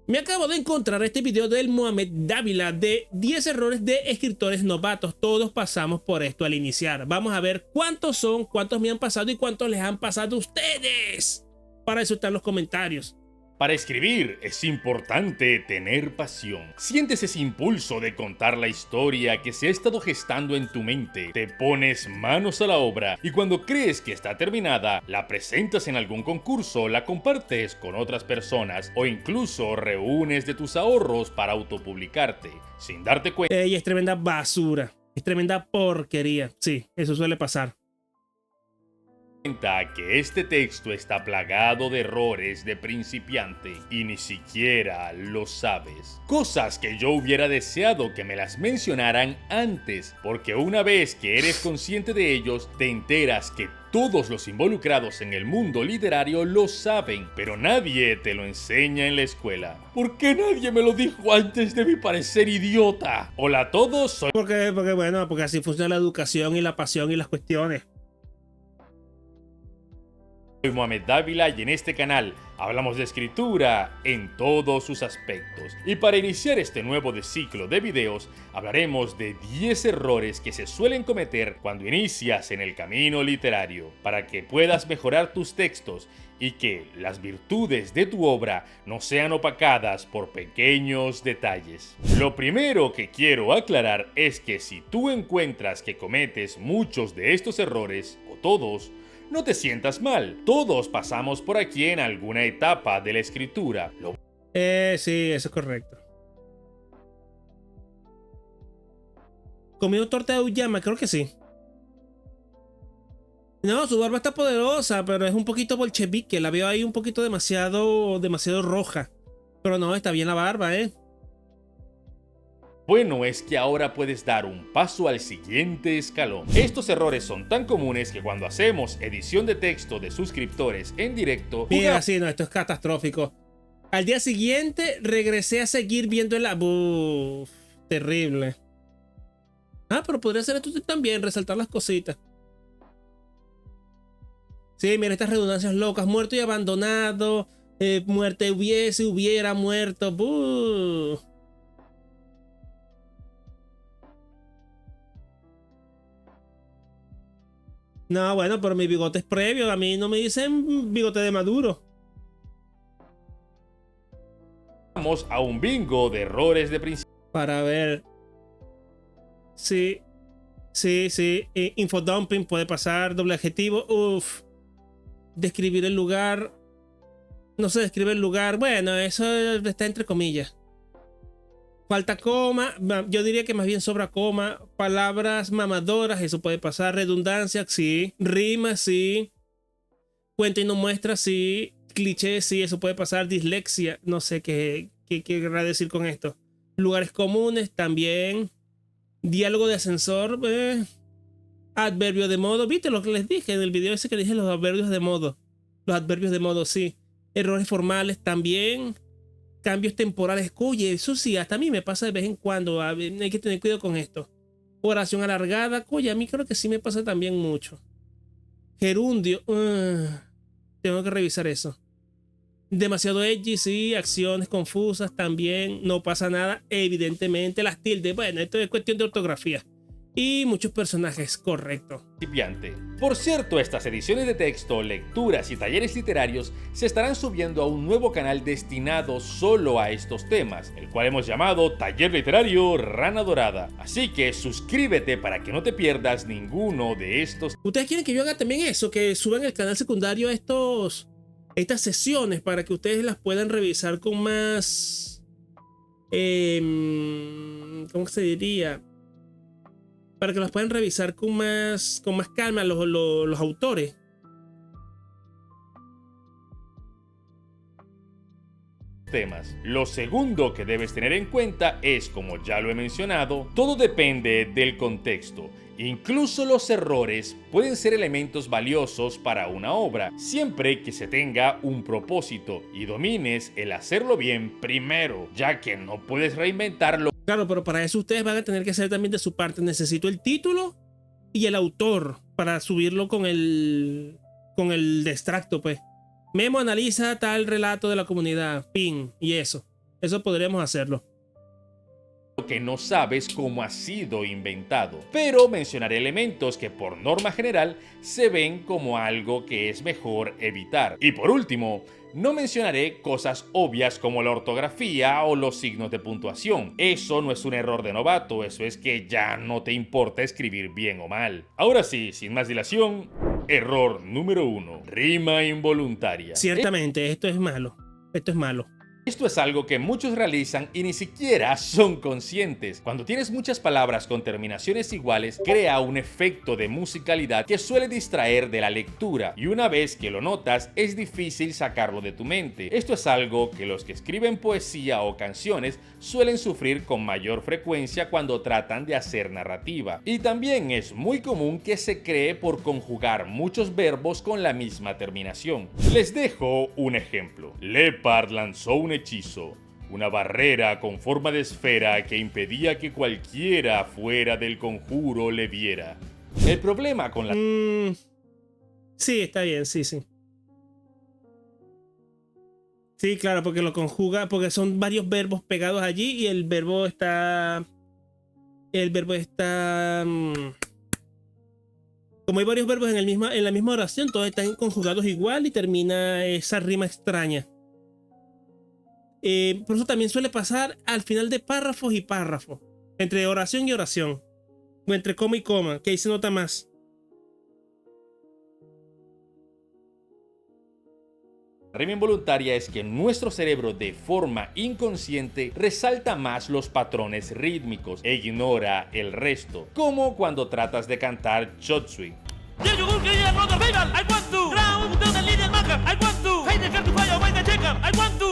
Me acabo de encontrar este video del Mohamed Dávila de 10 errores de escritores novatos. Todos pasamos por esto al iniciar. Vamos a ver cuántos son, cuántos me han pasado y cuántos les han pasado a ustedes. Para eso están los comentarios. Para escribir es importante tener pasión. Sientes ese impulso de contar la historia que se ha estado gestando en tu mente. Te pones manos a la obra y cuando crees que está terminada, la presentas en algún concurso, la compartes con otras personas o incluso reúnes de tus ahorros para autopublicarte. Sin darte cuenta. Y es tremenda basura. Es tremenda porquería. Sí, eso suele pasar. Que este texto está plagado de errores de principiante y ni siquiera lo sabes. Cosas que yo hubiera deseado que me las mencionaran antes, porque una vez que eres consciente de ellos, te enteras que todos los involucrados en el mundo literario lo saben, pero nadie te lo enseña en la escuela. ¿Por qué nadie me lo dijo antes de mi parecer idiota? Hola a todos, soy... Porque bueno, porque así funciona la educación y la pasión y las cuestiones. Soy Mohamed Dávila y en este canal hablamos de escritura en todos sus aspectos. Y para iniciar este nuevo ciclo de videos, hablaremos de 10 errores que se suelen cometer cuando inicias en el camino literario, para que puedas mejorar tus textos y que las virtudes de tu obra no sean opacadas por pequeños detalles. Lo primero que quiero aclarar es que si tú encuentras que cometes muchos de estos errores, o todos, no te sientas mal, todos pasamos por aquí en alguna etapa de la escritura. Sí, eso es correcto. ¿Comí un torta de auyama? Creo que sí. No, su barba está poderosa, pero es un poquito bolchevique. La veo ahí un poquito demasiado roja. Pero no, está bien la barba, Bueno es que ahora puedes dar un paso al siguiente escalón. Estos errores son tan comunes que cuando hacemos edición de texto de suscriptores en directo... Mira, sí, no, esto es catastrófico. Al día siguiente regresé a seguir viendo el... Uf, terrible. Ah, pero podría hacer esto también, resaltar las cositas. Sí, mira estas redundancias locas. Muerto y abandonado. Muerte hubiera muerto. Buh. No, bueno, pero mi bigote es previo. A mí no me dicen bigote de Maduro. Vamos a un bingo de errores de principio. Para ver. Sí. Infodumping puede pasar. Doble adjetivo. Uf. Describir el lugar. No se describe el lugar. Bueno, eso está entre comillas. Falta coma, yo diría que más bien sobra coma. Palabras mamadoras, eso puede pasar. Redundancia, sí. Rima, sí. Cuenta y no muestra, sí. Cliché, sí, eso puede pasar. Dislexia, no sé qué querrá decir con esto. Lugares comunes, también. Diálogo de ascensor, adverbio de modo. ¿Viste lo que les dije en el video ese que dije? Los adverbios de modo. Los adverbios de modo, sí. Errores formales, también. Cambios temporales. Oye, eso sí, hasta a mí me pasa de vez en cuando. Hay que tener cuidado con esto. Oración alargada. Oye, a mí creo que sí me pasa también mucho. Gerundio. Tengo que revisar eso. Demasiado edgy, sí. Acciones confusas también. No pasa nada. Evidentemente las tildes. Bueno, esto es cuestión de ortografía. Y muchos personajes, correcto. Por cierto, estas ediciones de texto, lecturas y talleres literarios se estarán subiendo a un nuevo canal destinado solo a estos temas, el cual hemos llamado Taller Literario Rana Dorada. Así que suscríbete para que no te pierdas ninguno de estos. ¿Ustedes quieren que yo haga también eso? Que suban el canal secundario estas sesiones para que ustedes las puedan revisar con más... ¿cómo se diría? Para que los puedan revisar con más calma los autores. Temas. Lo segundo que debes tener en cuenta es, como ya lo he mencionado, todo depende del contexto. Incluso los errores pueden ser elementos valiosos para una obra, siempre que se tenga un propósito y domines el hacerlo bien primero, ya que no puedes reinventarlo. Claro, pero para eso ustedes van a tener que hacer también de su parte. Necesito el título y el autor para subirlo con el extracto, pues. Memo analiza tal relato de la comunidad, pin, y eso. Eso podríamos hacerlo. Que no sabes cómo ha sido inventado, pero mencionaré elementos que por norma general se ven como algo que es mejor evitar. Y por último, no mencionaré cosas obvias como la ortografía o los signos de puntuación. Eso no es un error de novato, eso es que ya no te importa escribir bien o mal. Ahora sí, sin más dilación, error número 1, rima involuntaria. Ciertamente, esto es malo. Esto es malo. Esto es algo que muchos realizan y ni siquiera son conscientes. Cuando tienes muchas palabras con terminaciones iguales, crea un efecto de musicalidad que suele distraer de la lectura, y una vez que lo notas, es difícil sacarlo de tu mente. Esto es algo que los que escriben poesía o canciones suelen sufrir con mayor frecuencia cuando tratan de hacer narrativa. Y también es muy común que se cree por conjugar muchos verbos con la misma terminación. Les dejo un ejemplo. Leopard lanzó un hechizo, una barrera con forma de esfera que impedía que cualquiera fuera del conjuro le viera. El problema con la... Sí, está bien, sí. Sí, claro, porque lo conjuga, porque son varios verbos pegados allí y el verbo está... Como hay varios verbos en la misma oración, todos están conjugados igual y termina esa rima extraña. Por eso también suele pasar al final de párrafos y párrafos, entre oración y oración, o entre coma y coma, que ahí se nota más. La rima involuntaria es que nuestro cerebro de forma inconsciente resalta más los patrones rítmicos e ignora el resto, como cuando tratas de cantar Chop Suey.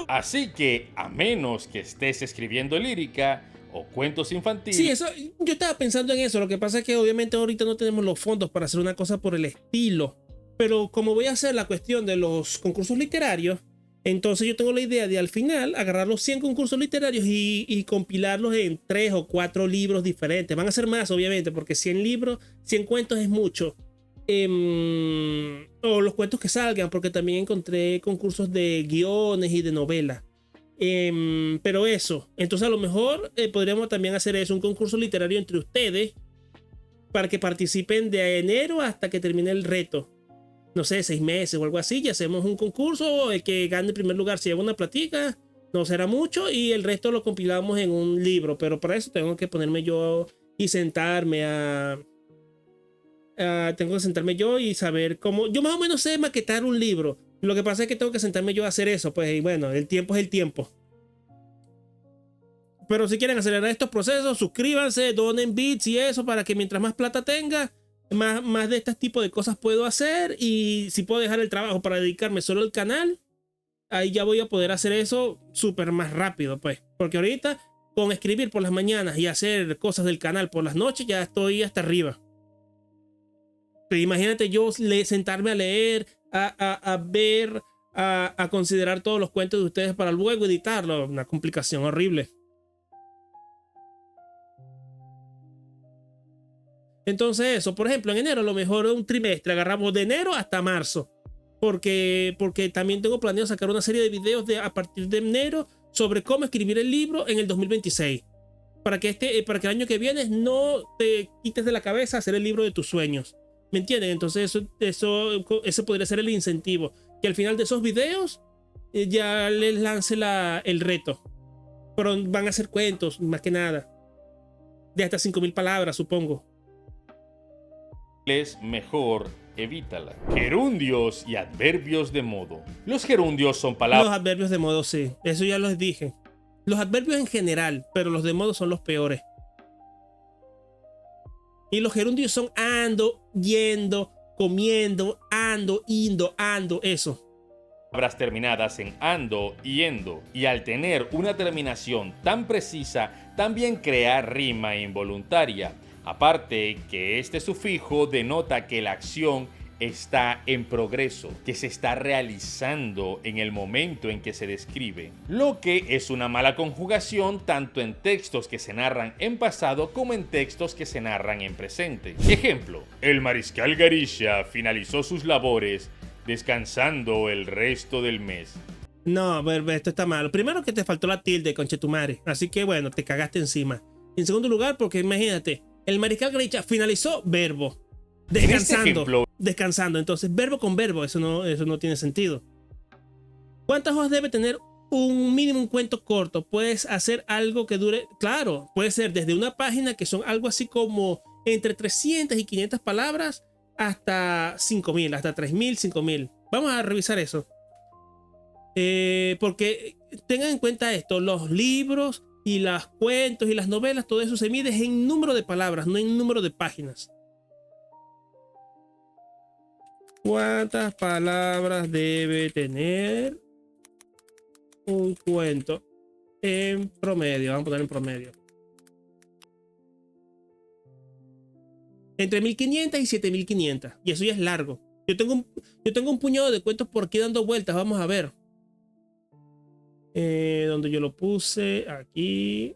Así que, a menos que estés escribiendo lírica o cuentos infantiles... Sí, eso, yo estaba pensando en eso. Lo que pasa es que obviamente ahorita no tenemos los fondos para hacer una cosa por el estilo. Pero como voy a hacer la cuestión de los concursos literarios, entonces yo tengo la idea de al final agarrar los 100 concursos literarios y compilarlos en 3 o 4 libros diferentes. Van a ser más, obviamente, porque 100 libros, 100 cuentos es mucho. O los cuentos que salgan, porque también encontré concursos de guiones y de novelas. Pero eso, entonces a lo mejor podríamos también hacer eso, un concurso literario entre ustedes para que participen de enero hasta que termine el reto. No sé, 6 meses o algo así, y hacemos un concurso, el que gane el primer lugar se lleva una platica, no será mucho, y el resto lo compilamos en un libro, pero para eso tengo que ponerme yo y sentarme tengo que sentarme yo y saber cómo. Yo más o menos sé maquetar un libro. Lo que pasa es que tengo que sentarme yo a hacer eso. Pues y bueno, el tiempo es el tiempo. Pero si quieren acelerar estos procesos, suscríbanse, donen bits y eso para que mientras más plata tenga, más de este tipo de cosas puedo hacer. Y si puedo dejar el trabajo para dedicarme solo al canal, ahí ya voy a poder hacer eso súper más rápido, pues. Porque ahorita con escribir por las mañanas y hacer cosas del canal por las noches ya estoy hasta arriba. Pero imagínate yo sentarme a leer, a ver, a considerar todos los cuentos de ustedes para luego editarlo. Una complicación horrible. Entonces eso, por ejemplo, en enero a lo mejor un trimestre, agarramos de enero hasta marzo. Porque también tengo planeado sacar una serie de videos a partir de enero sobre cómo escribir el libro en el 2026. Para que el año que viene no te quites de la cabeza hacer el libro de tus sueños. ¿Me entienden? Entonces eso podría ser el incentivo. Que al final de esos videos ya les lance el reto. Pero van a ser cuentos, más que nada. De hasta 5.000 palabras, supongo. Es mejor evítala. Gerundios y adverbios de modo. Los gerundios son palabras... Los adverbios de modo, sí. Eso ya los dije. Los adverbios en general, pero los de modo son los peores. Y los gerundios son ando, yendo, comiendo, ando, indo, ando, eso. Palabras terminadas en ando y endo, y al tener una terminación tan precisa, también crea rima involuntaria. Aparte que este sufijo denota que la acción está en progreso, que se está realizando en el momento en que se describe, lo que es una mala conjugación tanto en textos que se narran en pasado como en textos que se narran en presente. Ejemplo, el mariscal Garisha finalizó sus labores descansando el resto del mes. No, esto está malo. Primero que te faltó la tilde, conchetumare. Así que bueno, te cagaste encima. En segundo lugar, porque imagínate, el mariscal Galicia finalizó verbo. Descansando. Descansando. Entonces, verbo con verbo, eso no tiene sentido. ¿Cuántas hojas debe tener un mínimo un cuento corto? Puedes hacer algo que dure. Claro, puede ser desde una página que son algo así como entre 300 y 500 palabras hasta 5000, hasta 3000, 5000. Vamos a revisar eso. Porque tengan en cuenta esto, los libros y los cuentos y las novelas, todo eso se mide en número de palabras, no en número de páginas. ¿Cuántas palabras debe tener un cuento en promedio? Vamos a poner en promedio. Entre 1500 y 7500. Y eso ya es largo. Yo tengo un puñado de cuentos por aquí dando vueltas. Vamos a ver. Donde yo lo puse. Aquí.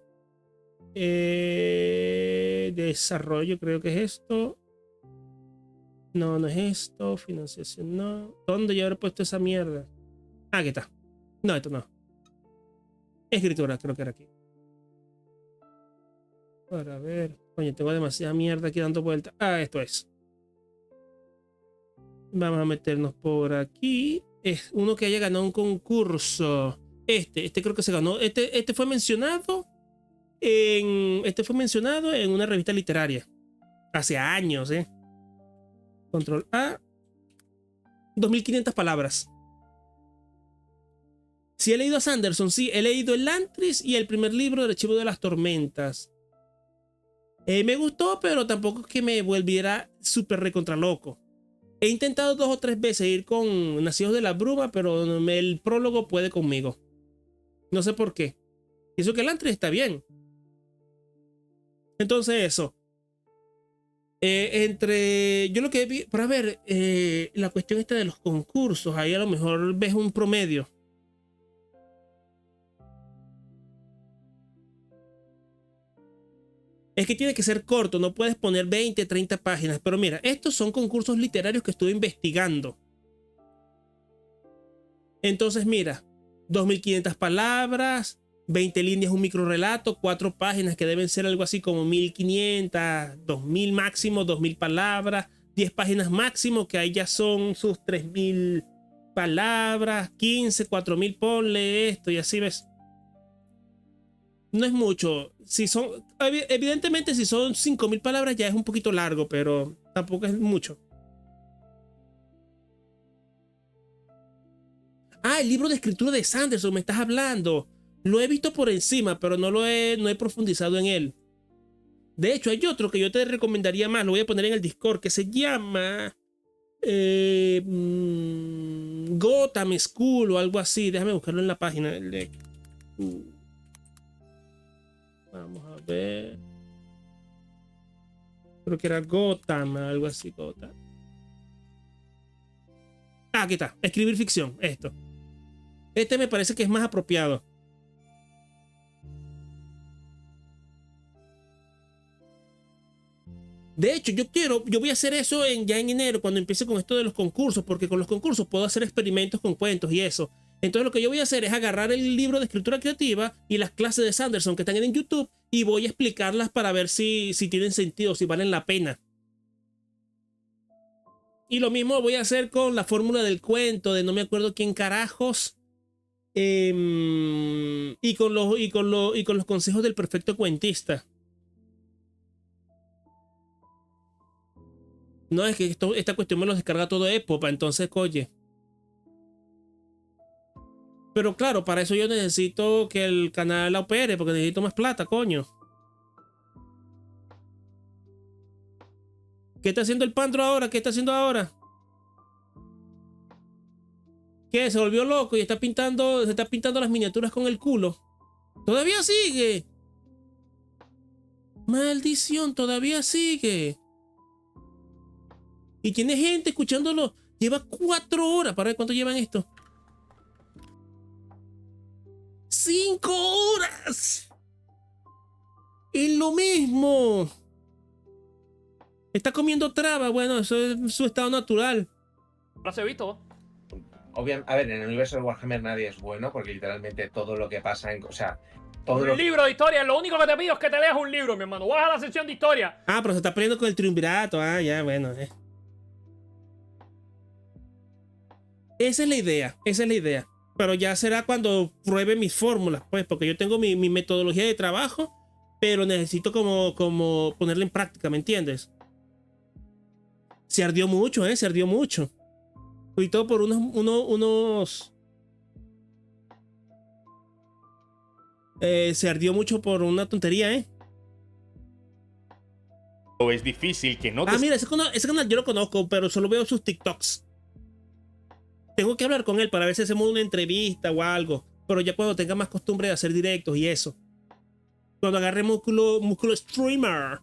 Desarrollo, creo que es esto. No, no es esto. Financiación, no. ¿Dónde yo habré puesto esa mierda? Ah, aquí está. No, esto no. Escritura, creo que era aquí. Para ver. Coño, tengo demasiada mierda aquí dando vueltas. Ah, esto es. Vamos a meternos por aquí. Es uno que haya ganado un concurso. Este creo que se ganó. Este fue mencionado en una revista literaria. Hace años, Control A. 2500 palabras. Sí he leído a Sanderson, sí. He leído el Antris y el primer libro del Archivo de las Tormentas. Me gustó, pero tampoco es que me volviera súper recontra loco. He intentado 2 o 3 veces ir con Nacidos de la Bruma, pero el prólogo puede conmigo. No sé por qué. Pienso que el Antris está bien. Entonces eso. Yo lo que vi, para ver, la cuestión esta de los concursos, ahí a lo mejor ves un promedio. Es que tiene que ser corto, no puedes poner 20, 30 páginas. Pero mira, estos son concursos literarios que estuve investigando. Entonces mira, 2500 palabras, 20 líneas, un microrelato, 4 páginas que deben ser algo así como 1500, 2000 máximo, 2000 palabras, 10 páginas máximo, que ahí ya son sus 3000 palabras, 15, 4000, ponle esto y así ves. No es mucho. Si son, evidentemente, si son 5000 palabras ya es un poquito largo, pero tampoco es mucho. Ah, el libro de escritura de Sanderson, me estás hablando. Lo he visto por encima, pero no he profundizado en él. De hecho, hay otro que yo te recomendaría más, lo voy a poner en el Discord, que se llama Gotham School o algo así. Déjame buscarlo en la página. Vamos a ver. Creo que era Gotham, algo así, Gotham. Ah, aquí está. Escribir ficción, esto. Este me parece que es más apropiado. De hecho, yo voy a hacer eso ya en enero, cuando empiece con esto de los concursos, porque con los concursos puedo hacer experimentos con cuentos y eso. Entonces lo que yo voy a hacer es agarrar el libro de escritura creativa y las clases de Sanderson que están en YouTube y voy a explicarlas para ver si tienen sentido, si valen la pena. Y lo mismo voy a hacer con la fórmula del cuento de no me acuerdo quién carajos. Y con los consejos del perfecto cuentista. No, es que esta cuestión me lo descarga todo Epopa, entonces, oye. Pero claro, para eso yo necesito que el canal la opere, porque necesito más plata, coño. ¿Qué está haciendo el Pandro ahora? ¿Qué está haciendo ahora? ¿Qué? Se volvió loco y se está pintando las miniaturas con el culo. Todavía sigue. Maldición, todavía sigue. Y tiene gente escuchándolo. Lleva 4 horas. Para ver cuánto llevan esto. 5 horas. Es lo mismo. Está comiendo traba. Bueno, eso es su estado natural. Lo has visto. A ver, en el universo de Warhammer nadie es bueno, porque literalmente todo lo que pasa en... O sea, todo Un libro de historia, lo único que te pido es que te leas un libro, mi hermano. Vas a la sección de historia. Ah, pero se está peleando con el triunvirato. Ah, ya, bueno. Esa es la idea, esa es la idea. Pero ya será cuando pruebe mis fórmulas, pues, porque yo tengo mi metodología de trabajo, pero necesito como ponerla en práctica, ¿me entiendes? Se ardió mucho, se ardió mucho. Y todo por se ardió mucho por una tontería, Es difícil que no te... Ah, mira, ese canal yo lo conozco, pero solo veo sus TikToks. Tengo que hablar con él para ver si hacemos una entrevista o algo. Pero ya cuando tenga más costumbre de hacer directos y eso. Cuando agarre músculo streamer.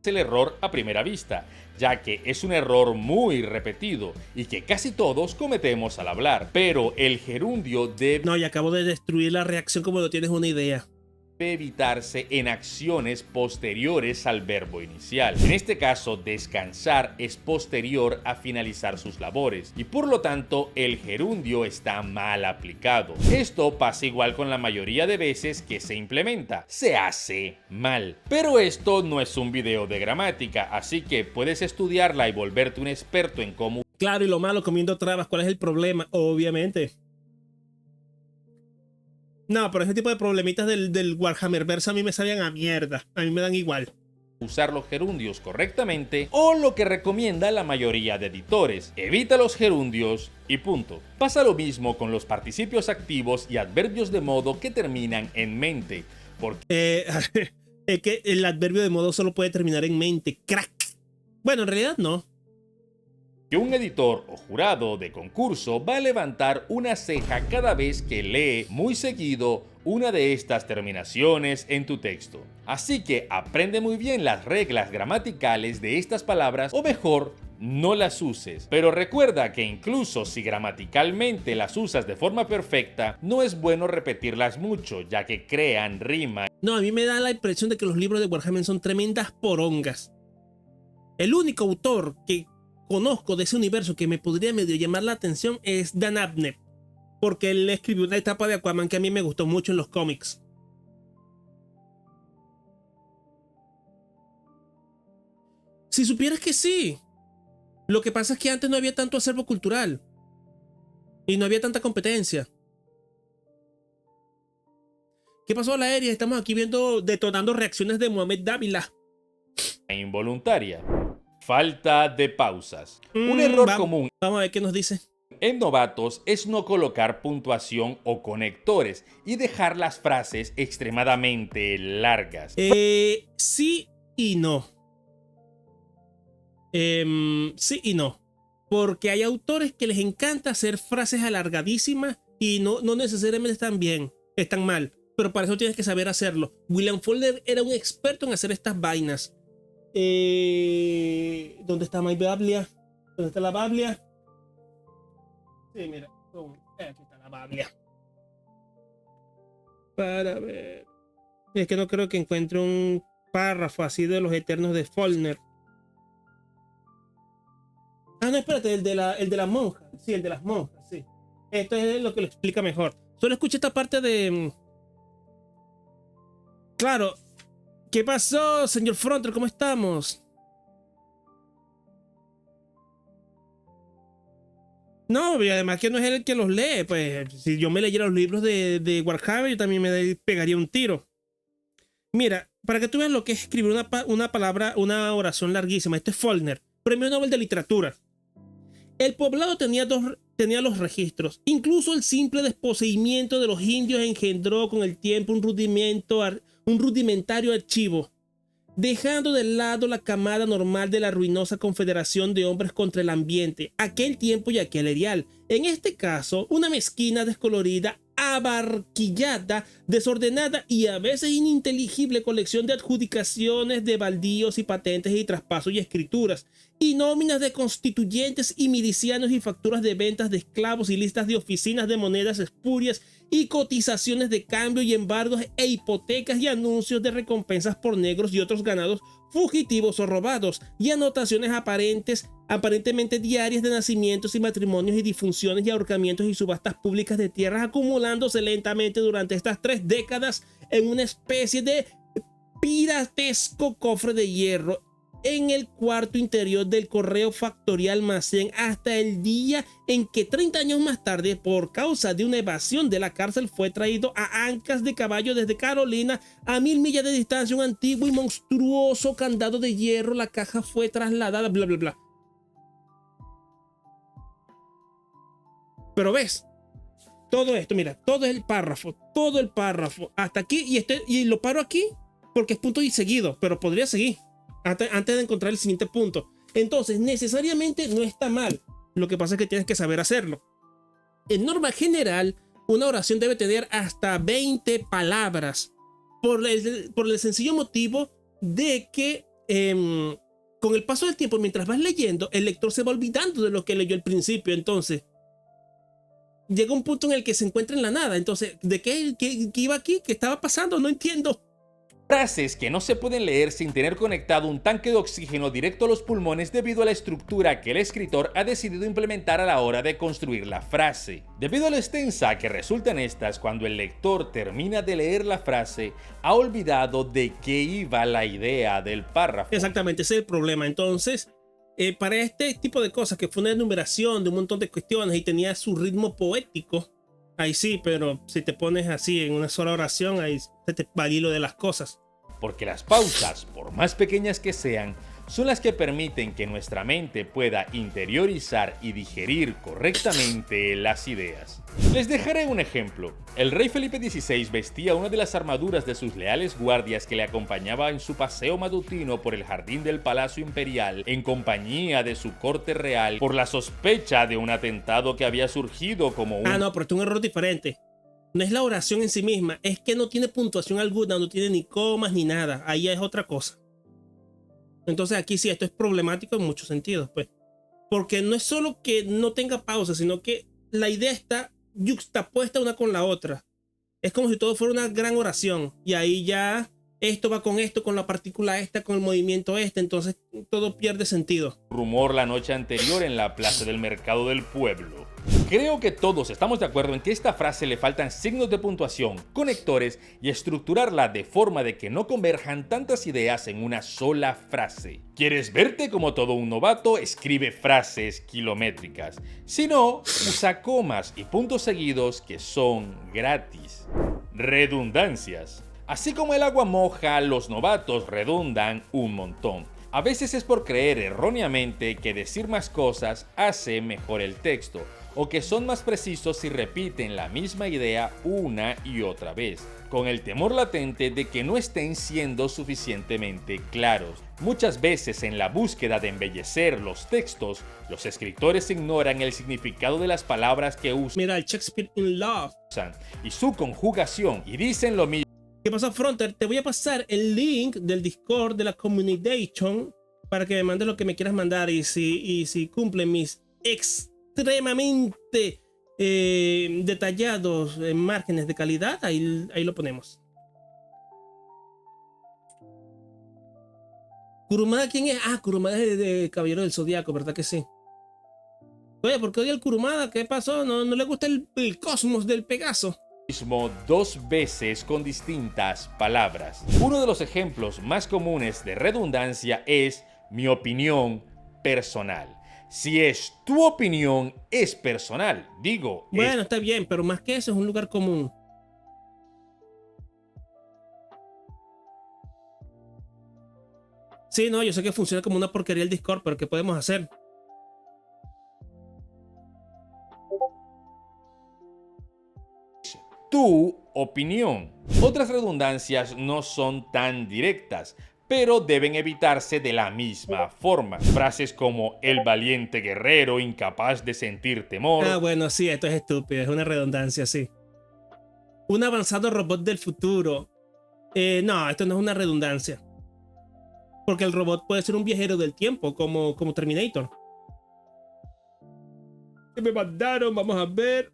el error a primera vista, ya que es un error muy repetido y que casi todos cometemos al hablar, pero el gerundio debe No, y acabo de destruir la reacción como no tienes una idea. evitarse en acciones posteriores al verbo inicial. En este caso, descansar es posterior a finalizar sus labores y por lo tanto el gerundio está mal aplicado. Esto pasa igual con la mayoría de veces que se implementa, se hace mal. Pero esto no es un video de gramática, así que puedes estudiarla y volverte un experto en cómo... Claro, y lo malo comiendo trabas, ¿cuál es el problema? Obviamente. No, pero ese tipo de problemitas del Warhammer Verse a mí me sabían a mierda. A mí me dan igual. Usar los gerundios correctamente o lo que recomienda la mayoría de editores. Evita los gerundios y punto. Pasa lo mismo con los participios activos y adverbios de modo que terminan en mente. Porque Es que el adverbio de modo solo puede terminar en mente. Crack. Bueno, en realidad no. que un editor o jurado de concurso va a levantar una ceja cada vez que lee muy seguido una de estas terminaciones en tu texto. Así que aprende muy bien las reglas gramaticales de estas palabras, o mejor, no las uses. Pero recuerda que incluso si gramaticalmente las usas de forma perfecta, no es bueno repetirlas mucho, ya que crean rima. No, a mí me da la impresión de que los libros de Warhammer son tremendas porongas. El único autor que conozco de ese universo que me podría medio llamar la atención es Dan Abnett, porque él escribió una etapa de Aquaman que a mí me gustó mucho en los cómics. Si supieras que sí. Lo que pasa es que antes no había tanto acervo cultural y no había tanta competencia. ¿Qué pasó, la Aérea? Estamos aquí detonando reacciones de Mohamed Dávila. Involuntaria. Falta de pausas. Un error común Vamos a ver qué nos dice. en novatos es no colocar puntuación o conectores y dejar las frases extremadamente largas. Sí y no. Sí y no. Porque hay autores que les encanta hacer frases alargadísimas y no necesariamente están bien, están mal. Pero para eso tienes que saber hacerlo. William Faulkner era un experto en hacer estas vainas. ¿Dónde está mi Biblia? ¿Dónde está la Biblia? Sí, mira. Aquí está la Biblia. Para ver. Es que no creo que encuentre un párrafo así de los Eternos de Faulkner. Ah, no, espérate, el de las monjas. Sí, el de las monjas, sí. Esto es lo que lo explica mejor. Solo escuché esta parte de... Claro. ¿Qué pasó, señor Fronter? ¿Cómo estamos? No, y además que no es él el que los lee. Pues si yo me leyera los libros de Warhammer, yo también me pegaría un tiro. Mira, para que tú veas lo que es escribir una palabra, una oración larguísima. Este es Faulkner, Premio Nobel de Literatura. El poblado tenía los registros. Incluso el simple desposeimiento de los indios engendró con el tiempo un rudimentario archivo, dejando de lado la camada normal de la ruinosa confederación de hombres contra el ambiente, aquel tiempo y aquel erial. En este caso, una mezquina, descolorida, abarquillada, desordenada y a veces ininteligible colección de adjudicaciones de baldíos y patentes y traspasos y escrituras. y nóminas de constituyentes y milicianos y facturas de ventas de esclavos y listas de oficinas de monedas espurias y cotizaciones de cambio y embargos e hipotecas y anuncios de recompensas por negros y otros ganados fugitivos o robados y anotaciones aparentemente diarias de nacimientos y matrimonios y difunciones y ahorcamientos y subastas públicas de tierras acumulándose lentamente durante estas 3 décadas en una especie de piratesco cofre de hierro en el cuarto interior del correo factoría almacén hasta el día en que 30 años más tarde, por causa de una evasión de la cárcel, fue traído a ancas de caballo desde Carolina a 1000 millas de distancia un antiguo y monstruoso candado de hierro. La caja fue trasladada, bla bla bla. Pero ves, todo esto, mira, todo el párrafo hasta aquí, y lo paro aquí porque es punto y seguido, pero podría seguir antes de encontrar el siguiente punto. Entonces, necesariamente no está mal. Lo que pasa es que tienes que saber hacerlo. En norma general, una oración debe tener hasta 20 palabras por el sencillo motivo de que con el paso del tiempo, mientras vas leyendo, el lector se va olvidando de lo que leyó al principio. Entonces, llega un punto en el que se encuentra en la nada. Entonces, ¿de qué iba aquí? ¿Qué estaba pasando? No entiendo. Frases que no se pueden leer sin tener conectado un tanque de oxígeno directo a los pulmones debido a la estructura que el escritor ha decidido implementar a la hora de construir la frase. Debido a lo extensa que resultan estas, cuando el lector termina de leer la frase, ha olvidado de qué iba la idea del párrafo. Exactamente, ese es el problema. Entonces, para este tipo de cosas, que fue una enumeración de un montón de cuestiones y tenía su ritmo poético, ahí sí, pero si te pones así en una sola oración, ahí se te va el hilo de las cosas. Porque las pausas, por más pequeñas que sean, son las que permiten que nuestra mente pueda interiorizar y digerir correctamente las ideas. Les dejaré un ejemplo. El rey Felipe XVI vestía una de las armaduras de sus leales guardias que le acompañaba en su paseo matutino por el jardín del Palacio Imperial en compañía de su corte real por la sospecha de un atentado que había surgido como un... No, pero esto es un error diferente. No es la oración en sí misma, es que no tiene puntuación alguna, no tiene ni comas ni nada. Ahí es otra cosa. Entonces aquí sí, esto es problemático en muchos sentidos, pues. Porque no es solo que no tenga pausa, sino que la idea está yuxtapuesta una con la otra. Es como si todo fuera una gran oración. Y ahí ya esto va con esto, con la partícula esta, con el movimiento este. Entonces todo pierde sentido. Rumor la noche anterior en la plaza del mercado del pueblo. Creo que todos estamos de acuerdo en que a esta frase le faltan signos de puntuación, conectores y estructurarla de forma de que no converjan tantas ideas en una sola frase. ¿Quieres verte como todo un novato? Escribe frases kilométricas. Si no, usa comas y puntos seguidos que son gratis. Redundancias. Así como el agua moja, los novatos redundan un montón. A veces es por creer erróneamente que decir más cosas hace mejor el texto, o que son más precisos si repiten la misma idea una y otra vez, con el temor latente de que no estén siendo suficientemente claros. Muchas veces en la búsqueda de embellecer los textos, los escritores ignoran el significado de las palabras que usan. Mira, el Shakespeare in Love. Y su conjugación, y dicen lo mismo. ¿Qué pasa, Fronter? Te voy a pasar el link del Discord de la Communication para que me mandes lo que me quieras mandar, y si cumplen mis extremadamente detallados márgenes de calidad, ahí lo ponemos. ¿Kurumada quién es? Kurumada es de Caballero del Zodiaco, ¿verdad que sí? Oye, ¿por qué odia el Kurumada? ¿Qué pasó? ¿No le gusta el cosmos del Pegaso? Dos veces con distintas palabras. Uno de los ejemplos más comunes de redundancia es mi opinión personal. Si es tu opinión, es personal. Digo, bueno, está bien, pero más que eso es un lugar común. Sí, no, yo sé que funciona como una porquería el Discord, pero ¿qué podemos hacer? Tu opinión. Otras redundancias no son tan directas, pero deben evitarse de la misma forma. Frases como el valiente guerrero incapaz de sentir temor. Bueno, sí, esto es estúpido, es una redundancia, sí. Un avanzado robot del futuro. No, esto no es una redundancia. Porque el robot puede ser un viajero del tiempo, como Terminator. ¿Qué me mandaron? Vamos a ver.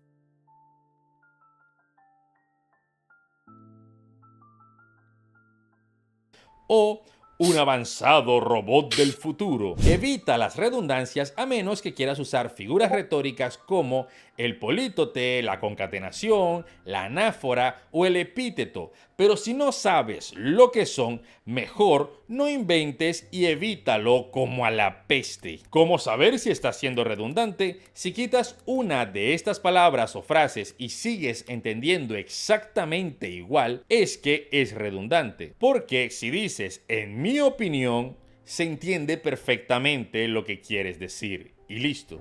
O un avanzado robot del futuro. Evita las redundancias a menos que quieras usar figuras retóricas como el polítote, la concatenación, la anáfora o el epíteto. Pero si no sabes lo que son, mejor no inventes y evítalo como a la peste. ¿Cómo saber si estás siendo redundante? Si quitas una de estas palabras o frases y sigues entendiendo exactamente igual, es que es redundante. Porque si dices "en mi opinión", se entiende perfectamente lo que quieres decir. Y listo.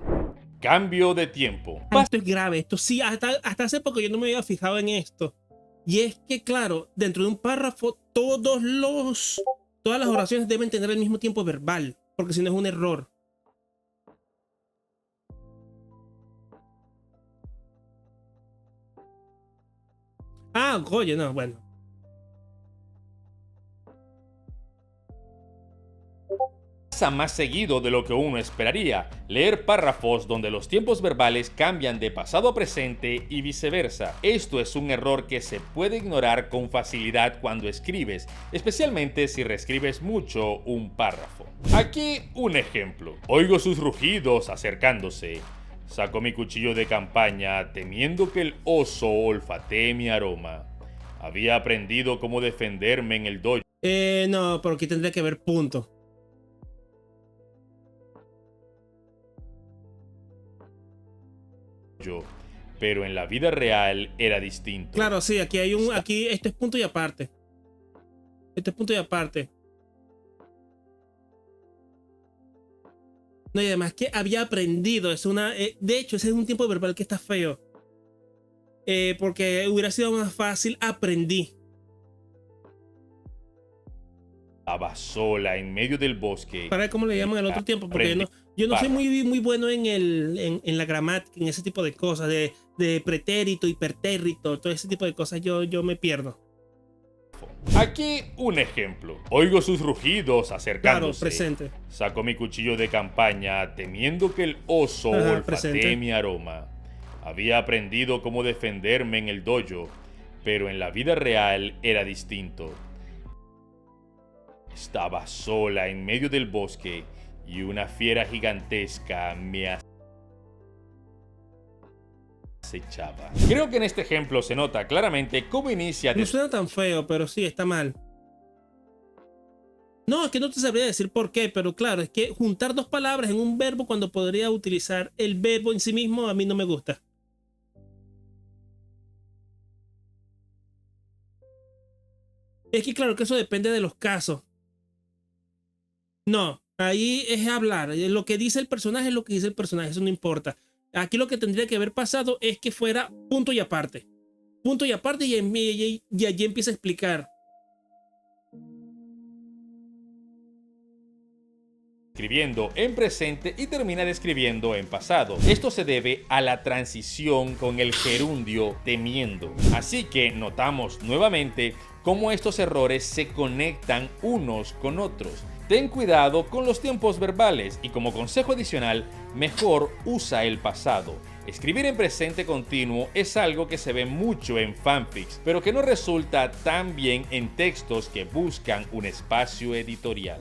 Cambio de tiempo. Esto es grave. Esto sí, hasta hace poco yo no me había fijado en esto. Y es que, claro, dentro de un párrafo, todas las oraciones deben tener el mismo tiempo verbal, porque si no es un error. Ah, oye, no, bueno. Pasa más seguido de lo que uno esperaría, leer párrafos donde los tiempos verbales cambian de pasado a presente y viceversa. Esto es un error que se puede ignorar con facilidad cuando escribes, especialmente si reescribes mucho un párrafo. Aquí un ejemplo. Oigo sus rugidos acercándose. Saco mi cuchillo de campaña temiendo que el oso olfatee mi aroma. Había aprendido cómo defenderme en el dojo. No, pero aquí tendría que haber punto. Pero en la vida real era distinto. Claro, sí, aquí hay aquí esto es punto y aparte. Esto es punto y aparte. No, y además que había aprendido, de hecho, ese es un tiempo verbal que está feo. Porque hubiera sido más fácil, aprendí. Estaba sola en medio del bosque. Para ver cómo le llaman al otro tiempo, porque yo no soy muy bueno en la gramática, en ese tipo de cosas, de pretérito, hipertérrito, todo ese tipo de cosas, yo me pierdo. Aquí un ejemplo. Oigo sus rugidos acercándose. Claro, presente. Saco mi cuchillo de campaña temiendo que el oso olfatee presente. mi aroma. Había aprendido cómo defenderme en el dojo, pero en la vida real era distinto. Estaba sola en medio del bosque y una fiera gigantesca me acechaba. Creo que en este ejemplo se nota claramente cómo inicia. No suena tan feo, pero sí, está mal. No, es que no te sabría decir por qué, pero claro, es que juntar dos palabras en un verbo cuando podría utilizar el verbo en sí mismo a mí no me gusta. Es que claro que eso depende de los casos. No, ahí es hablar. Lo que dice el personaje es lo que dice el personaje, eso no importa. Aquí lo que tendría que haber pasado es que fuera punto y aparte. Punto y aparte y allí empieza a explicar. Escribiendo en presente y termina describiendo en pasado. Esto se debe a la transición con el gerundio temiendo. Así que notamos nuevamente cómo estos errores se conectan unos con otros. Ten cuidado con los tiempos verbales y como consejo adicional, mejor usa el pasado. Escribir en presente continuo es algo que se ve mucho en fanfics, pero que no resulta tan bien en textos que buscan un espacio editorial.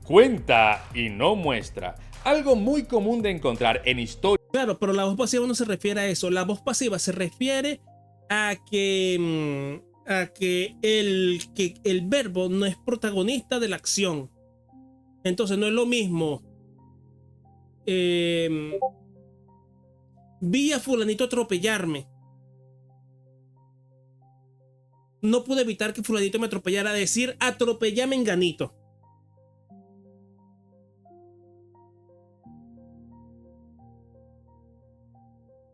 Cuenta y no muestra. Algo muy común de encontrar en historias. Claro, pero la voz pasiva no se refiere a eso. La voz pasiva se refiere a que el verbo no es protagonista de la acción. Entonces no es lo mismo. Vi a fulanito atropellarme. No pude evitar que fulanito me atropellara. Decir atropellé a menganito.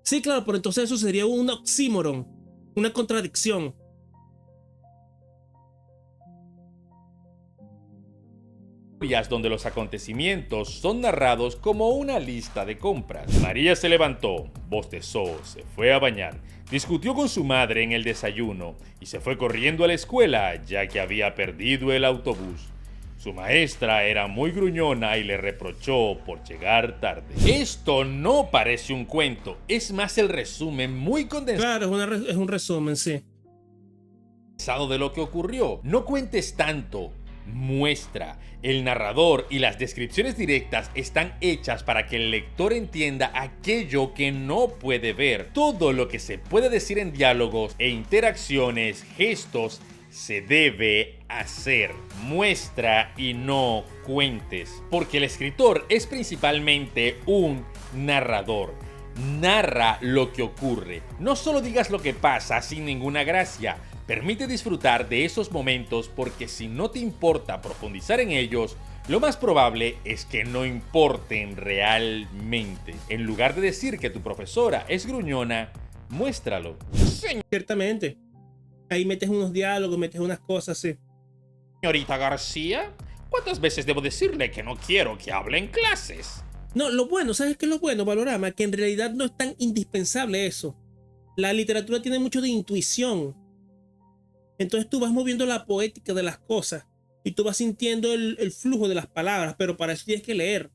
Sí, claro, pero entonces eso sería un oxímoron, una contradicción. Donde los acontecimientos son narrados como una lista de compras. María se levantó, bostezó, se fue a bañar, discutió con su madre en el desayuno y se fue corriendo a la escuela ya que había perdido el autobús. Su maestra era muy gruñona y le reprochó por llegar tarde. Esto no parece un cuento, es más el resumen muy condensado. Claro, es un resumen, sí. De lo que ocurrió. No cuentes tanto. Muestra. El narrador y las descripciones directas están hechas para que el lector entienda aquello que no puede ver. Todo lo que se puede decir en diálogos e interacciones, gestos, se debe hacer. Muestra y no cuentes. Porque el escritor es principalmente un narrador. Narra lo que ocurre. No solo digas lo que pasa sin ninguna gracia. Permite disfrutar de esos momentos porque si no te importa profundizar en ellos, lo más probable es que no importen realmente. En lugar de decir que tu profesora es gruñona, muéstralo. Ciertamente. Ahí metes unos diálogos, metes unas cosas, sí. Señorita García, ¿cuántas veces debo decirle que no quiero que hable en clases? No, lo bueno, ¿sabes qué es lo bueno, Valorama? Que en realidad no es tan indispensable eso. La literatura tiene mucho de intuición. Entonces tú vas moviendo la poética de las cosas y tú vas sintiendo el flujo de las palabras, pero para eso tienes que leer.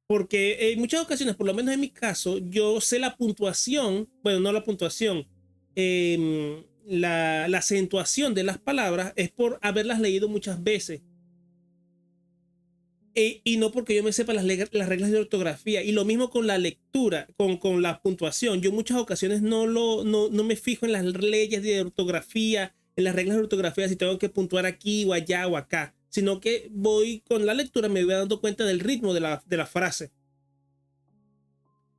Porque en muchas ocasiones, por lo menos en mi caso, yo sé la puntuación, bueno, no la puntuación, la acentuación de las palabras es por haberlas leído muchas veces. Y no porque yo me sepa las reglas de ortografía. Y lo mismo con la lectura, con la puntuación. Yo en muchas ocasiones no me fijo en las leyes de ortografía, en las reglas de ortografía, si tengo que puntuar aquí o allá o acá, sino que voy con la lectura, me voy dando cuenta del ritmo de la frase.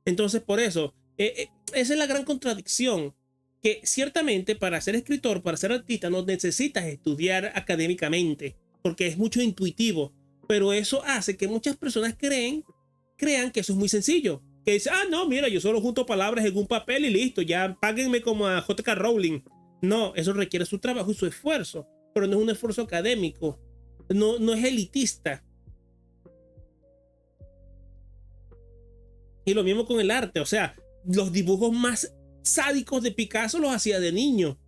Entonces, por eso, esa es la gran contradicción, que ciertamente para ser escritor, para ser artista, no necesitas estudiar académicamente, porque es mucho intuitivo. Pero eso hace que muchas personas crean que eso es muy sencillo. Que dicen, no, mira, yo solo junto palabras en un papel y listo, ya páguenme como a J.K. Rowling. No, eso requiere su trabajo y su esfuerzo, pero no es un esfuerzo académico, no es elitista. Y lo mismo con el arte, o sea, los dibujos más sádicos de Picasso los hacía de niño.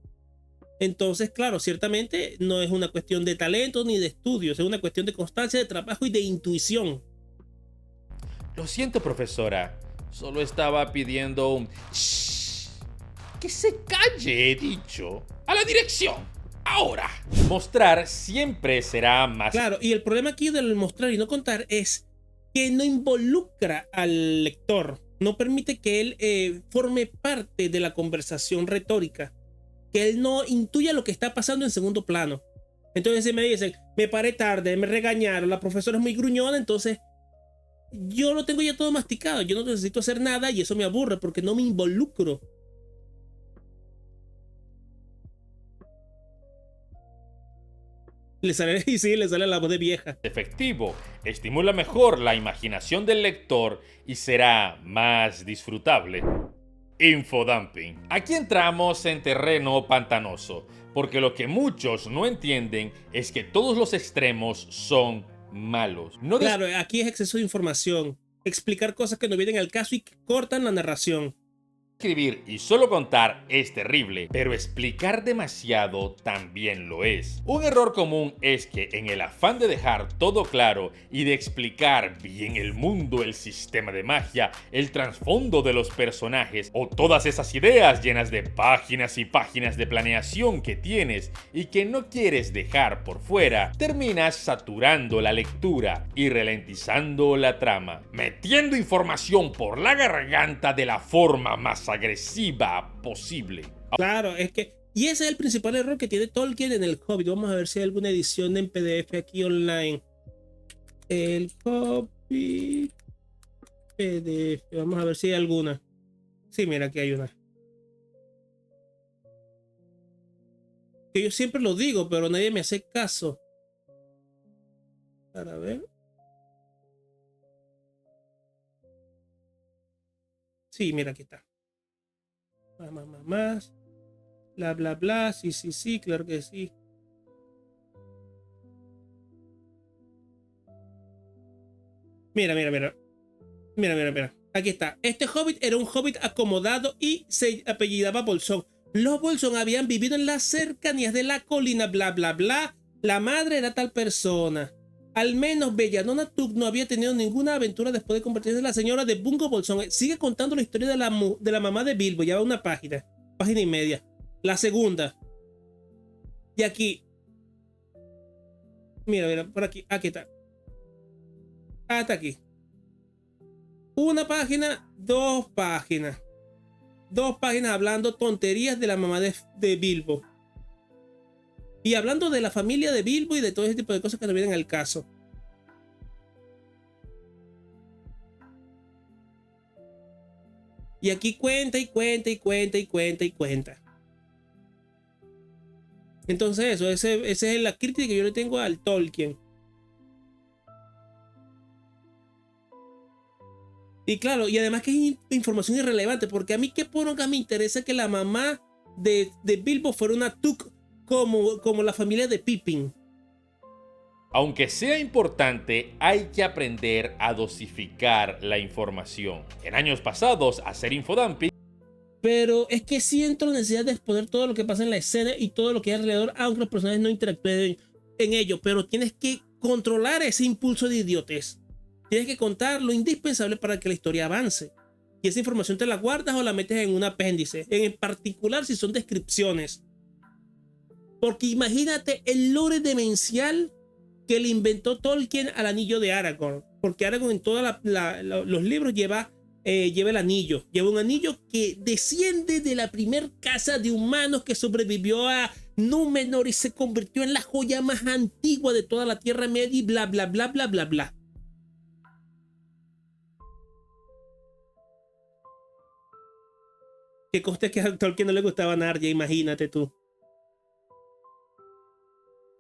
Entonces, claro, ciertamente no es una cuestión de talento ni de estudios, es una cuestión de constancia, de trabajo y de intuición. Lo siento, profesora. Solo estaba pidiendo un... ¡Shh! ¡Que se calle, he dicho! ¡A la dirección! ¡Ahora! Mostrar siempre será más... Claro, y el problema aquí del mostrar y no contar es que no involucra al lector. No permite que él forme parte de la conversación retórica. Que él no intuya lo que está pasando en segundo plano. Entonces si me dicen, me paré tarde, me regañaron, la profesora es muy gruñona, entonces yo lo tengo ya todo masticado, yo no necesito hacer nada y eso me aburre porque no me involucro. Le sale la voz de vieja. Efectivo, estimula mejor la imaginación del lector y será más disfrutable. Infodumping. Aquí entramos en terreno pantanoso, porque lo que muchos no entienden es que todos los extremos son malos. Claro, aquí es exceso de información, explicar cosas que no vienen al caso y que cortan la narración. Escribir y solo contar es terrible, pero explicar demasiado también lo es. Un error común es que en el afán de dejar todo claro y de explicar bien el mundo, el sistema de magia, el trasfondo de los personajes o todas esas ideas llenas de páginas y páginas de planeación que tienes y que no quieres dejar por fuera, terminas saturando la lectura y ralentizando la trama, metiendo información por la garganta de la forma más agresiva posible. Claro, es que... Y ese es el principal error que tiene Tolkien en el Hobbit. Vamos a ver si hay alguna edición en PDF aquí online. El Hobbit PDF. Vamos a ver si hay alguna. Sí, mira, aquí hay una. Que yo siempre lo digo, pero nadie me hace caso. Para ver. Sí, mira, aquí está. Más. Bla, bla, bla. Sí, claro que sí. Mira. Aquí está. Este hobbit era un hobbit acomodado y se apellidaba Bolsón. Los Bolsón habían vivido en las cercanías de la colina, bla, bla, bla. La madre era tal persona. Al menos Bellanona Tuk no había tenido ninguna aventura después de convertirse en la señora de Bungo Bolsón. Sigue contando la historia de la mamá de Bilbo. Ya va una página y media. La segunda. Y aquí. Mira, por aquí. Aquí está. Hasta aquí. Una página, 2 páginas. 2 páginas hablando tonterías de la mamá de Bilbo. Y hablando de la familia de Bilbo y de todo ese tipo de cosas que no vienen al caso. Y aquí cuenta y cuenta y cuenta y cuenta y cuenta. Entonces eso, esa es la crítica que yo le tengo al Tolkien. Y claro, y además que es información irrelevante, porque a mí qué poronga me interesa que la mamá de Bilbo fuera una Tuk como la familia de Pippin. Aunque sea importante, hay que aprender a dosificar la información. En años pasados, hacer infodumping. Pero es que siento la necesidad de exponer todo lo que pasa en la escena y todo lo que hay alrededor, aunque los personajes no interactúen en ello. Pero tienes que controlar ese impulso de idiotez. Tienes que contar lo indispensable para que la historia avance. Y esa información te la guardas o la metes en un apéndice. En particular si son descripciones. Porque imagínate el lore demencial que le inventó Tolkien al anillo de Aragorn. Porque Aragorn en todos los libros lleva el anillo. Lleva un anillo que desciende de la primer casa de humanos que sobrevivió a Númenor y se convirtió en la joya más antigua de toda la Tierra Media y bla, bla, bla, bla, bla, bla. Que conste que a Tolkien no le gustaba Narnia, imagínate tú.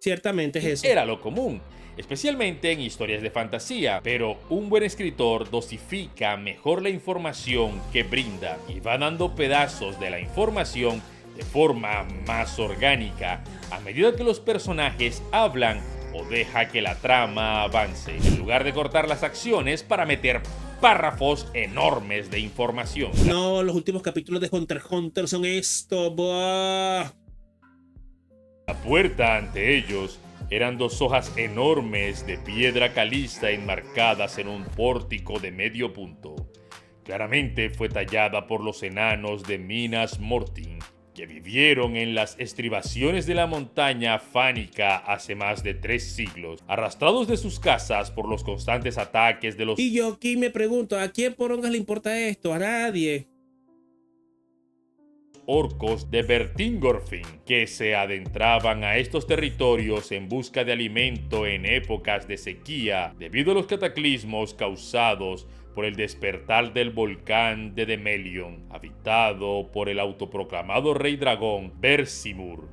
Ciertamente es eso. Era lo común, especialmente en historias de fantasía, pero un buen escritor dosifica mejor la información que brinda y va dando pedazos de la información de forma más orgánica a medida que los personajes hablan o deja que la trama avance, en lugar de cortar las acciones para meter párrafos enormes de información. No, los últimos capítulos de Hunter x Hunter son esto. ¡Buah! La puerta ante ellos eran 2 hojas enormes de piedra caliza enmarcadas en un pórtico de medio punto. Claramente fue tallada por los enanos de Minas Mortin, que vivieron en las estribaciones de la montaña fánica hace más de 3 siglos, arrastrados de sus casas por los constantes ataques de los... Y yo aquí me pregunto, ¿a quién porongas le importa esto? A nadie. Orcos de Vertingorfin, que se adentraban a estos territorios en busca de alimento en épocas de sequía debido a los cataclismos causados por el despertar del volcán de Demelion, habitado por el autoproclamado rey dragón Versimur,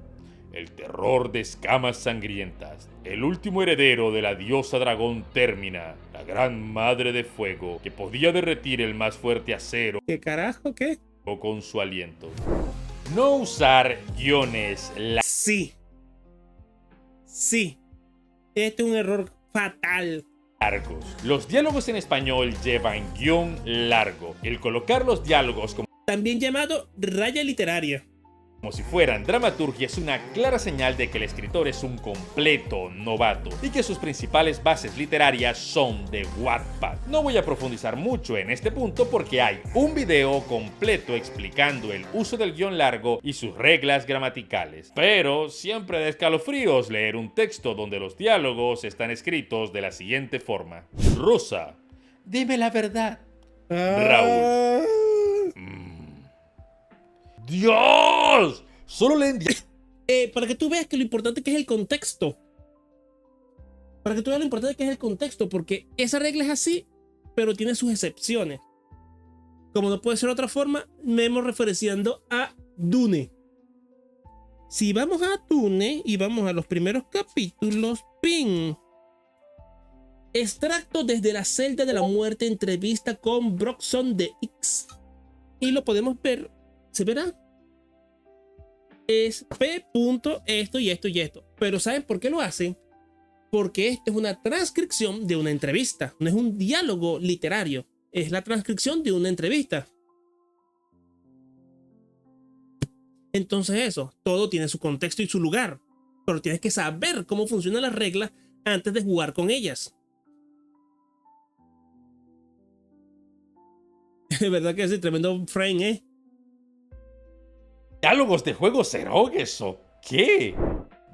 el terror de escamas sangrientas, el último heredero de la diosa dragón Términa, la gran madre de fuego, que podía derretir el más fuerte acero. ¿Qué carajo? ¿Qué? O con su aliento. No usar guiones Sí. Este es un error fatal. largos. Los diálogos en español llevan guión largo. El colocar los diálogos También llamado raya literaria. como si fueran dramaturgia es una clara señal de que el escritor es un completo novato y que sus principales bases literarias son de Wattpad. No voy a profundizar mucho en este punto porque hay un video completo explicando el uso del guión largo y sus reglas gramaticales. Pero siempre da escalofríos leer un texto donde los diálogos están escritos de la siguiente forma. Rosa, dime la verdad. Raúl. ¡Dios! Solo leen Para que tú veas que lo importante que es el contexto. Para que tú veas lo importante que es el contexto, porque esa regla es así, pero tiene sus excepciones. Como no puede ser de otra forma, me hemos referenciando a Dune. Si vamos a Dune y vamos a los primeros capítulos, ¡ping! Extracto desde la celda de la muerte, entrevista con Broxon de X. Y lo podemos ver. ¿Se verá? Es P. esto y esto y esto. Pero ¿saben por qué lo hacen? Porque esto es una transcripción de una entrevista. No es un diálogo literario. Es la transcripción de una entrevista. Entonces eso, todo tiene su contexto y su lugar. pero tienes que saber cómo funcionan las reglas antes de jugar con ellas. Es verdad que es tremendo frame, ¿eh? Diálogos de juegos erogues o qué.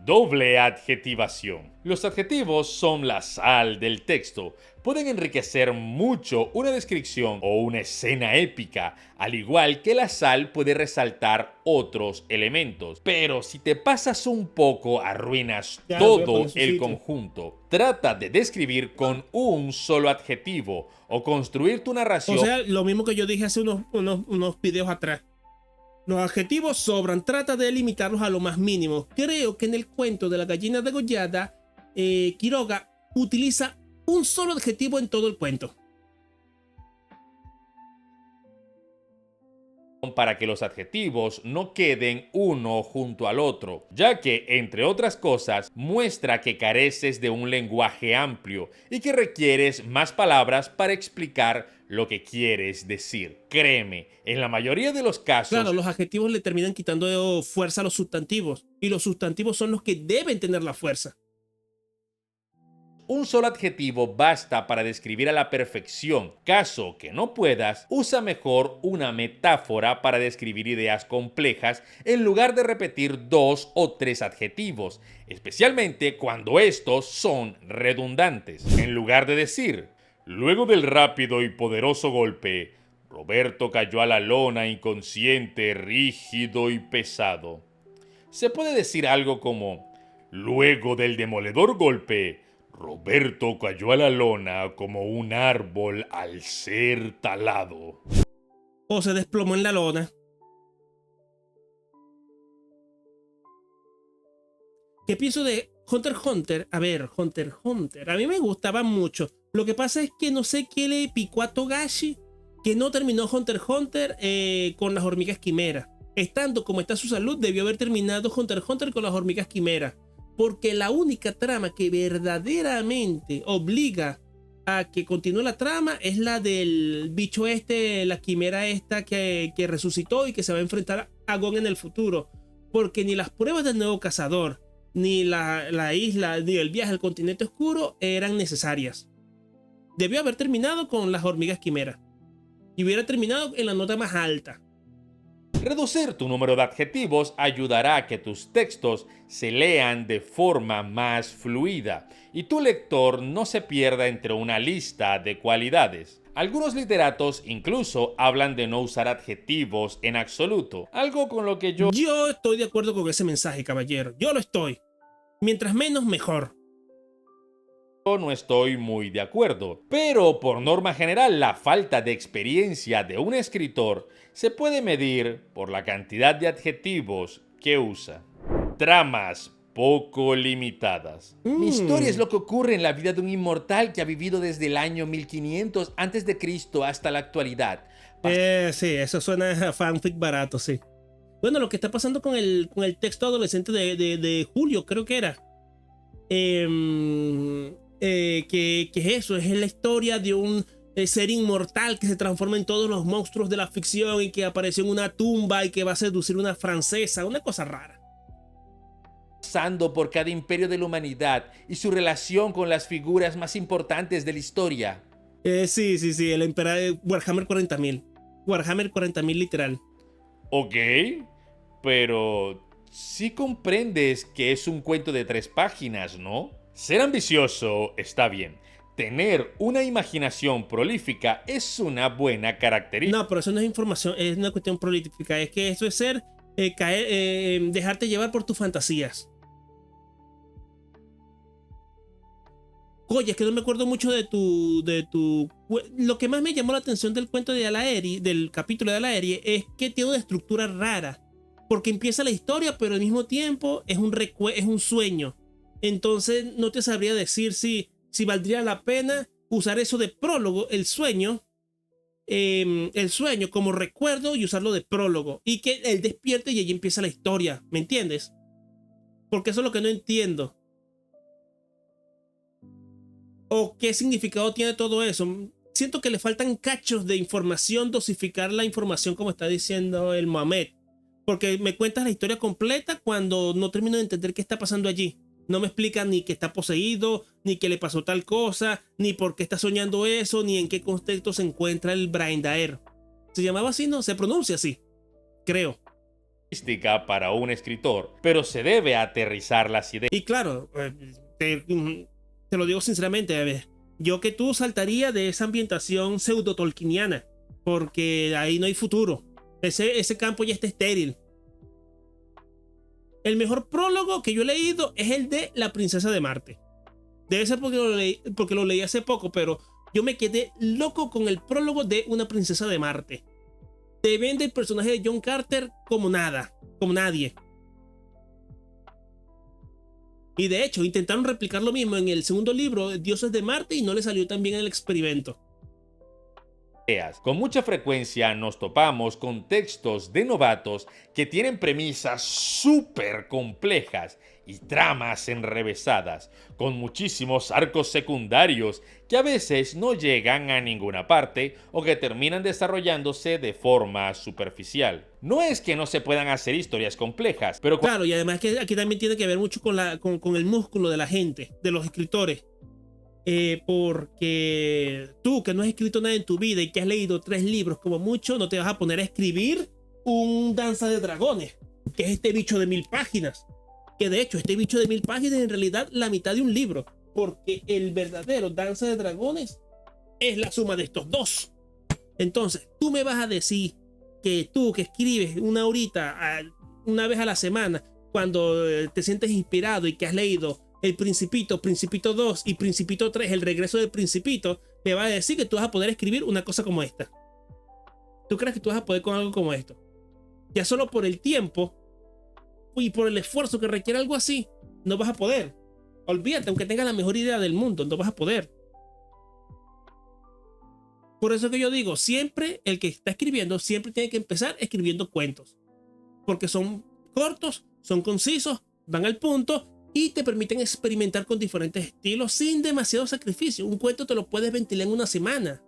Doble adjetivación. Los adjetivos son la sal del texto. Pueden enriquecer mucho una descripción o una escena épica, al igual que la sal puede resaltar otros elementos. Pero si te pasas un poco, arruinas Ya, voy a todo poner su el sitio. conjunto. Trata de describir con un solo adjetivo o construir tu narración. O sea, lo mismo que yo dije hace unos videos atrás. Los adjetivos sobran, trata de limitarlos a lo más mínimo. Creo que en el cuento de la gallina degollada, Quiroga utiliza un solo adjetivo en todo el cuento. Para que los adjetivos no queden uno junto al otro, ya que, entre otras cosas, muestra que careces de un lenguaje amplio y que requieres más palabras para explicar lo que quieres decir. Créeme, en la mayoría de los casos, Claro, los adjetivos le terminan quitando fuerza a los sustantivos, y los sustantivos son los que deben tener la fuerza. un solo adjetivo basta para describir a la perfección. Caso que no puedas, usa mejor una metáfora para describir ideas complejas en lugar de repetir 2 o 3 adjetivos, especialmente cuando estos son redundantes. En lugar de decir, luego del rápido y poderoso golpe, Roberto cayó a la lona inconsciente, rígido y pesado. Se puede decir algo como, luego del demoledor golpe, Roberto cayó a la lona como un árbol al ser talado. O se desplomó en la lona. ¿Qué pienso de Hunter x Hunter? A ver, Hunter x Hunter. A mí me gustaba mucho. Lo que pasa es que no sé qué le picó a Togashi, que no terminó Hunter x Hunter con las hormigas quimera. Estando como está su salud, debió haber terminado Hunter x Hunter con las hormigas quimera. Porque la única trama que verdaderamente obliga a que continúe la trama es la del bicho la quimera esta que resucitó y que se va a enfrentar a Gon en el futuro. Porque ni las pruebas del nuevo cazador, ni la isla, ni el viaje al continente oscuro eran necesarias. Debió haber terminado con las hormigas quimera. Y hubiera terminado en la nota más alta. Reducir tu número de adjetivos ayudará a que tus textos se lean de forma más fluida y tu lector no se pierda entre una lista de cualidades. Algunos literatos incluso hablan de no usar adjetivos en absoluto, algo con lo que yo Estoy de acuerdo con ese mensaje, caballero. Yo lo estoy. Mientras menos, mejor. no estoy muy de acuerdo. Pero por norma general, la falta de experiencia de un escritor se puede medir por la cantidad de adjetivos que usa. Tramas poco limitadas. Mi historia es lo que ocurre en la vida de un inmortal que ha vivido desde el año 1500 a.C. hasta la actualidad. Sí, eso suena a fanfic barato, sí. Bueno, lo que está pasando con el texto adolescente de Julio, creo que era. Que es eso, es la historia de un ser inmortal que se transforma en todos los monstruos de la ficción y que apareció en una tumba y que va a seducir a una francesa, una cosa rara. Pasando por cada imperio de la humanidad y su relación con las figuras más importantes de la historia. Sí, el emperador Warhammer 40.000. Warhammer 40.000 literal. Ok, pero sí comprendes que es un cuento de 3 páginas, ¿no? Ser ambicioso está bien. Tener una imaginación prolífica es una buena característica. No, pero eso no es información, es una cuestión prolífica. Es que eso es ser, dejarte llevar por tus fantasías. Oye, es que no me acuerdo mucho de tu... Lo que más me llamó la atención del cuento de Alaeri, del capítulo de Alaeri, es que tiene una estructura rara. Porque empieza la historia, pero al mismo tiempo es un sueño. Entonces no te sabría decir si valdría la pena usar eso de prólogo, el sueño como recuerdo y usarlo de prólogo. Y que él despierte y allí empieza la historia. ¿Me entiendes? Porque eso es lo que no entiendo. ¿O qué significado tiene todo eso? Siento que le faltan cachos de información, dosificar la información como está diciendo el Mohamed. Porque me cuentas la historia completa cuando no termino de entender qué está pasando allí. No me explican ni que está poseído, ni que le pasó tal cosa, ni por qué está soñando eso, ni en qué contexto se encuentra el Braindaer. ¿Se llamaba así? No, se pronuncia así, creo. Para un escritor, pero se debe aterrizar las ideas. Y claro, te lo digo sinceramente, a ver, yo que tú saltaría de esa ambientación pseudo-tolkieniana, porque ahí no hay futuro. Ese campo ya está estéril. El mejor prólogo que yo he leído es el de La Princesa de Marte. Debe ser porque lo leí hace poco, pero yo me quedé loco con el prólogo de Una Princesa de Marte. Te vende el personaje de John Carter como nada, como nadie. Y de hecho, intentaron replicar lo mismo en el segundo libro, Dioses de Marte, y no le salió tan bien el experimento. Con mucha frecuencia nos topamos con textos de novatos que tienen premisas súper complejas y tramas enrevesadas, con muchísimos arcos secundarios que a veces no llegan a ninguna parte o que terminan desarrollándose de forma superficial. No es que no se puedan hacer historias complejas, pero claro, y además que aquí también tiene que ver mucho con el músculo de la gente, de los escritores. Porque tú que no has escrito nada en tu vida y que has leído 3 libros como mucho, no te vas a poner a escribir un Danza de Dragones, que es este bicho de 1000 páginas. Que de hecho este bicho de 1000 páginas es en realidad la mitad de un libro, porque el verdadero Danza de Dragones es la suma de estos dos. Entonces tú me vas a decir que tú que escribes una horita una vez a la semana, cuando te sientes inspirado y que has leído El Principito, Principito 2 y Principito 3, El Regreso del Principito, me va a decir que tú vas a poder escribir una cosa como esta. ¿Tú crees que tú vas a poder con algo como esto? Ya solo por el tiempo y por el esfuerzo que requiere algo así, no vas a poder. Olvídate, aunque tengas la mejor idea del mundo, no vas a poder. Por eso que yo digo, siempre el que está escribiendo, siempre tiene que empezar escribiendo cuentos. Porque son cortos, son concisos, van al punto y te permiten experimentar con diferentes estilos sin demasiado sacrificio. Un cuento te lo puedes ventilar en una semana.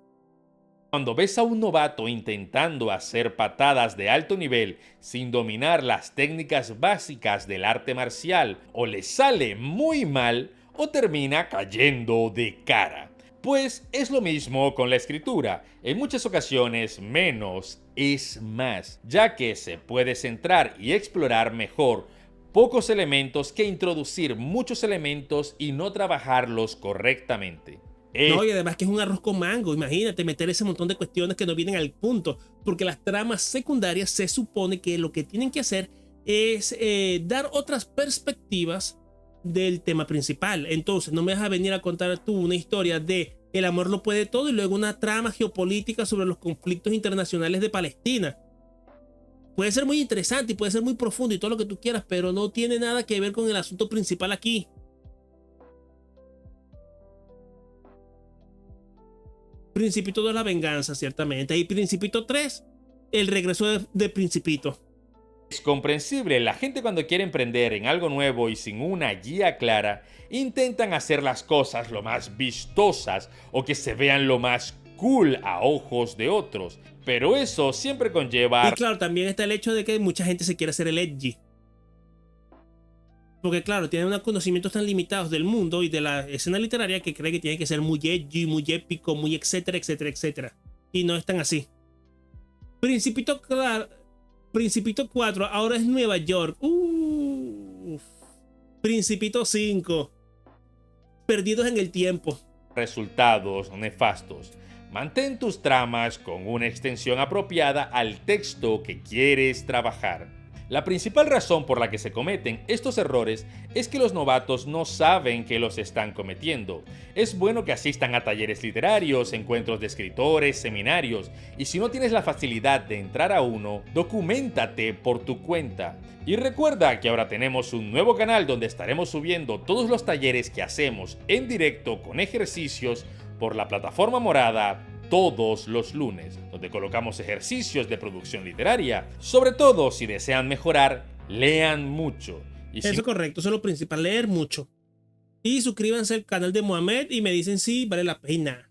Cuando ves a un novato intentando hacer patadas de alto nivel sin dominar las técnicas básicas del arte marcial, o le sale muy mal o termina cayendo de cara. Pues es lo mismo con la escritura. En muchas ocasiones menos es más, ya que se puede centrar y explorar mejor pocos elementos que introducir muchos elementos y no trabajarlos correctamente. No, y además que es un arroz con mango. Imagínate meter ese montón de cuestiones que no vienen al punto, porque las tramas secundarias se supone que lo que tienen que hacer es dar otras perspectivas del tema principal. Entonces no me vas a venir a contar tú una historia de el amor lo puede todo y luego una trama geopolítica sobre los conflictos internacionales de Palestina. Puede ser muy interesante y puede ser muy profundo y todo lo que tú quieras, pero no tiene nada que ver con el asunto principal aquí. Principito 2, la venganza, ciertamente. Y Principito 3, el regreso de Principito. Es comprensible, la gente cuando quiere emprender en algo nuevo y sin una guía clara, intentan hacer las cosas lo más vistosas o que se vean lo más cool a ojos de otros. Pero eso siempre conlleva... Y claro, también está el hecho de que mucha gente se quiere hacer el edgy. Porque claro, tienen unos conocimientos tan limitados del mundo y de la escena literaria que cree que tiene que ser muy edgy, muy épico, muy etcétera, etcétera, etcétera. Y no es tan así. Principito 4, ahora es Nueva York. Principito 5, perdidos en el tiempo. Resultados nefastos. Mantén tus tramas con una extensión apropiada al texto que quieres trabajar. La principal razón por la que se cometen estos errores es que los novatos no saben que los están cometiendo. Es bueno que asistan a talleres literarios, encuentros de escritores, seminarios, y si no tienes la facilidad de entrar a uno, documéntate por tu cuenta. Y recuerda que ahora tenemos un nuevo canal donde estaremos subiendo todos los talleres que hacemos en directo con ejercicios por la plataforma morada todos los lunes, donde colocamos ejercicios de producción literaria. Sobre todo, si desean mejorar, lean mucho. Y eso es correcto, eso es lo principal, leer mucho. Y suscríbanse al canal de Mohamed y me dicen si vale la pena.